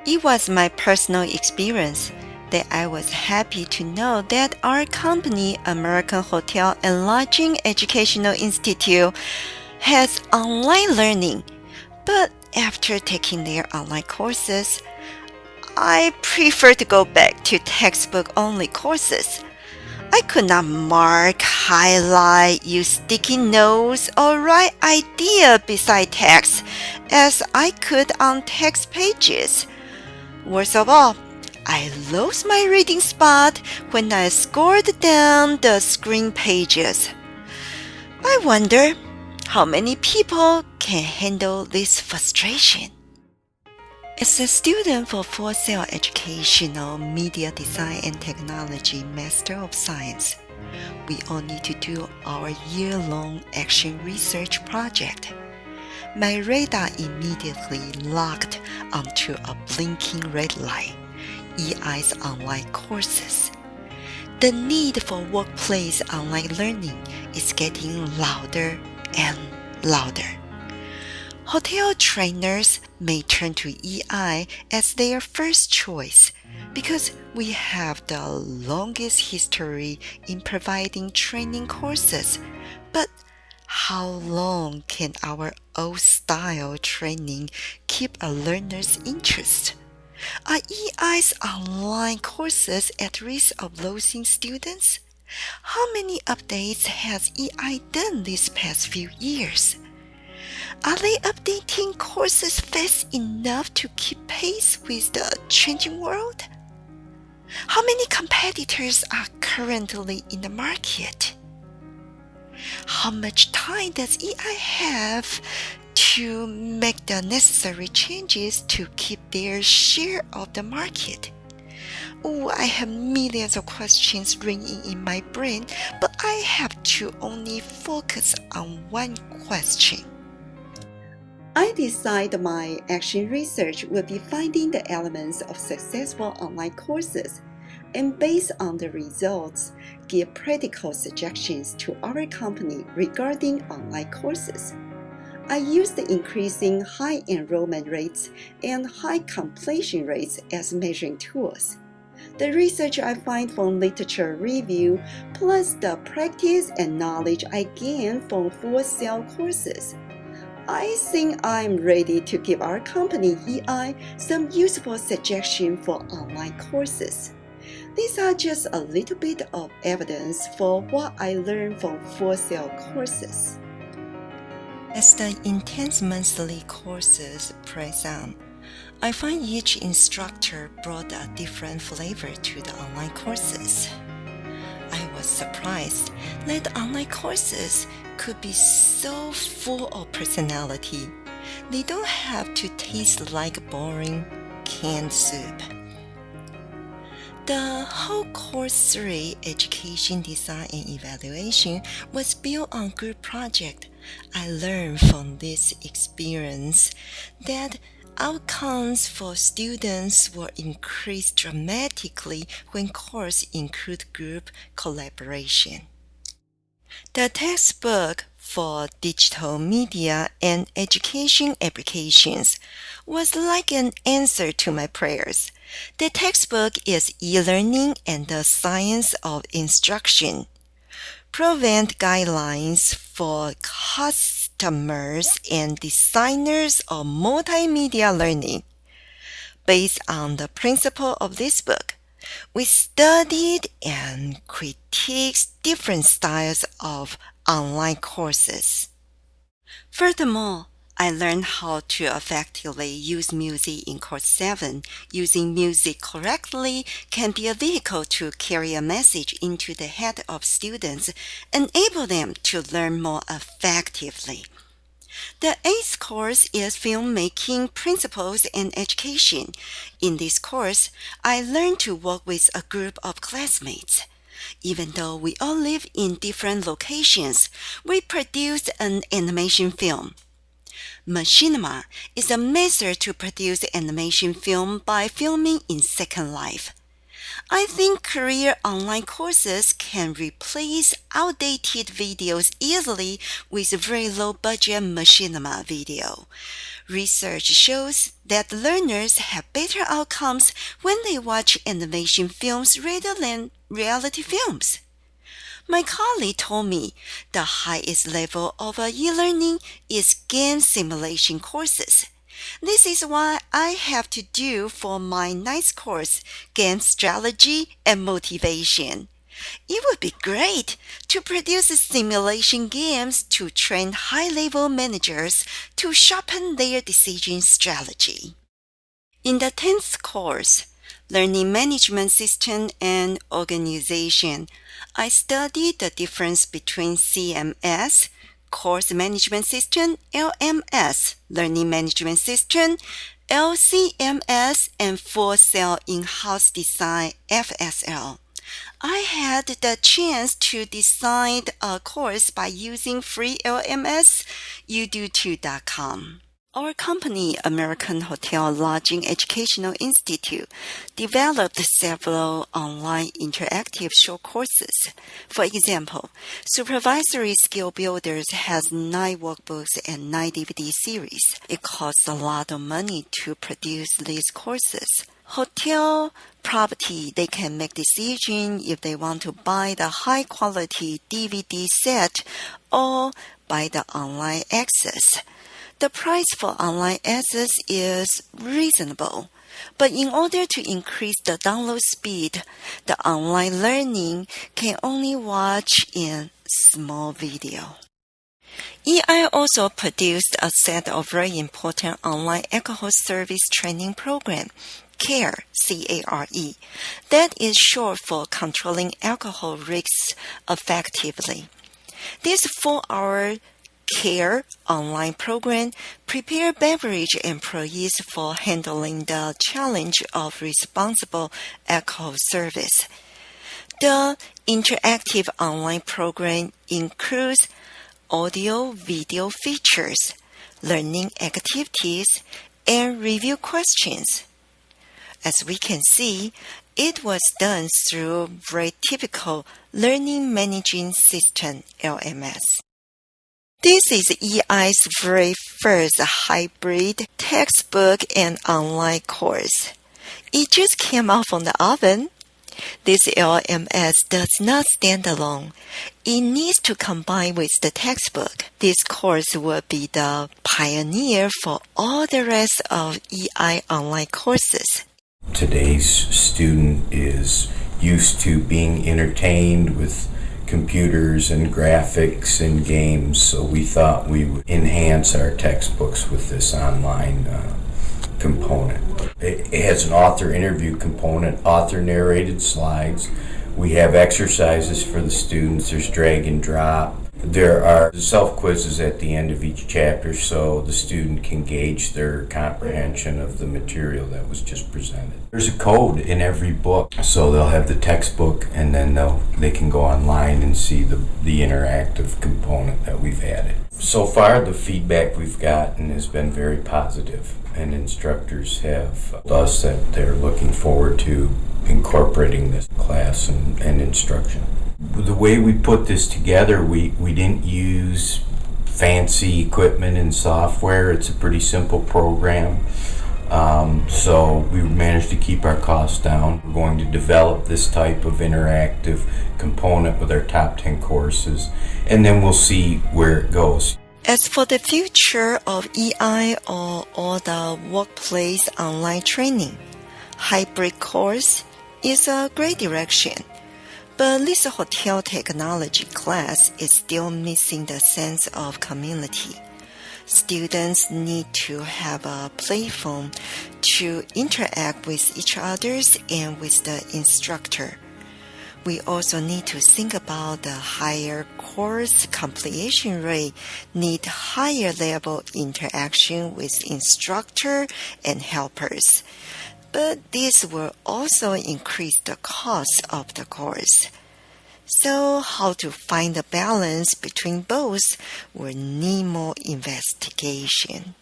It was my personal experience that I was happy to know that our company, American Hotel and Lodging Educational Institute, has online learning. But after taking their online courses, I prefer to go back to textbook only courses. I could not mark, highlight, use sticky notes, or write idea beside text as I could on text pages. Worst of all, I lost my reading spot when I scrolled down the screen pages. I wonder how many people can handle this frustration. As a student for Full Sail Educational Media Design and Technology Master of Science, we all need to do our year-long action research project. My radar immediately locked onto a blinking red light, EI's online courses. The need for workplace online learning is getting louder and louder. Hotel trainers may turn to EI as their first choice because we have the longest history in providing training courses. But how long can our old-style training keep a learner's interest? Are EI's online courses at risk of losing students? How many updates has EI done these past few years? Are they updating courses fast enough to keep pace with the changing world? How many competitors are currently in the market? How much time does EI have to make the necessary changes to keep their share of the market? Oh, I have millions of questions ringing in my brain, but I have to only focus on one question. I decided my action research will be finding the elements of successful online courses and based on the results, give practical suggestions to our company regarding online courses. I used the increasing high enrollment rates and high completion rates as measuring tools. The research I find from literature review plus the practice and knowledge I gain from Full Sail courses, I think I'm ready to give our company EI some useful suggestions for online courses. These are just a little bit of evidence for what I learned from Full Sail courses. As the intense monthly courses press on, I find each instructor brought a different flavor to the online courses. I was surprised that online courses could be so full of personality. They don't have to taste like boring canned soup. The whole Course 3 Education Design and Evaluation was built on group project. I learned from this experience that outcomes for students will increase dramatically when courses include group collaboration. The textbook for digital media and education applications was like an answer to my prayers. The textbook is e-learning and the science of instruction. Prevent guidelines for customers and designers of multimedia learning. Based on the principle of this book, we studied and critiqued different styles of online courses. Furthermore, I learned how to effectively use music in Course 7. Using music correctly can be a vehicle to carry a message into the head of students, enable them to learn more effectively. The eighth course is Filmmaking Principles and Education. In this course, I learned to work with a group of classmates. Even though we all live in different locations, we produced an animation film. Machinima is a method to produce animation film by filming in Second Life. I think career online courses can replace outdated videos easily with very low budget machinima video. Research shows that learners have better outcomes when they watch animation films rather than reality films. My colleague told me the highest level of e-learning is game simulation courses. This is what I have to do for my next course, Game Strategy and Motivation. It would be great to produce simulation games to train high-level managers to sharpen their decision strategy. In the 10th course, Learning Management System and Organization, I studied the difference between CMS, Course Management System, LMS, Learning Management System, LCMS, and Full Sail In-House Design, FSL. I had the chance to design a course by using free LMS, udoo2.com. Our company, American Hotel Lodging Educational Institute, developed several online interactive short courses. For example, Supervisory Skill Builders has 9 workbooks and 9 DVD series. It costs a lot of money to produce these courses. Hotel property, they can make decision if they want to buy the high-quality DVD set or buy the online access. The price for online access is reasonable, but in order to increase the download speed, the online learning can only watch in small video. EI also produced a set of very important online alcohol service training program, CARE, C-A-R-E, that is short for Controlling Alcohol Risks Effectively. This 4-hour CARE online program prepare beverage employees for handling the challenge of responsible alcohol service. The interactive online program includes audio-video features, learning activities, and review questions. As we can see, it was done through very typical Learning Management System, LMS. This is EI's very first hybrid textbook and online course. It just came out from the oven. This LMS does not stand alone. It needs to combine with the textbook. This course will be the pioneer for all the rest of EI online courses. Today's student is used to being entertained with computers and graphics and games, so we thought we would enhance our textbooks with this online component. It has an author interview component, author narrated slides. We have exercises for the students. There's drag and drop. There are self-quizzes at the end of each chapter so the student can gauge their comprehension of the material that was just presented. There's a code in every book, so they'll have the textbook and then they can go online and see the interactive component that we've added. So far, the feedback we've gotten has been very positive, and instructors have told us that they're looking forward to incorporating this class and instruction. The way we put this together, we didn't use fancy equipment and software. It's a pretty simple program. So we managed to keep our costs down. We're going to develop this type of interactive component with our top 10 courses, and then we'll see where it goes. As for the future of EI or all the workplace online training, hybrid course is a great direction. But this hotel technology class is still missing the sense of community. Students need to have a platform to interact with each other and with the instructor. We also need to think about the higher course completion rate need higher level interaction with instructor and helpers. But this will also increase the cost of the course. So how to find the balance between both will need more investigation.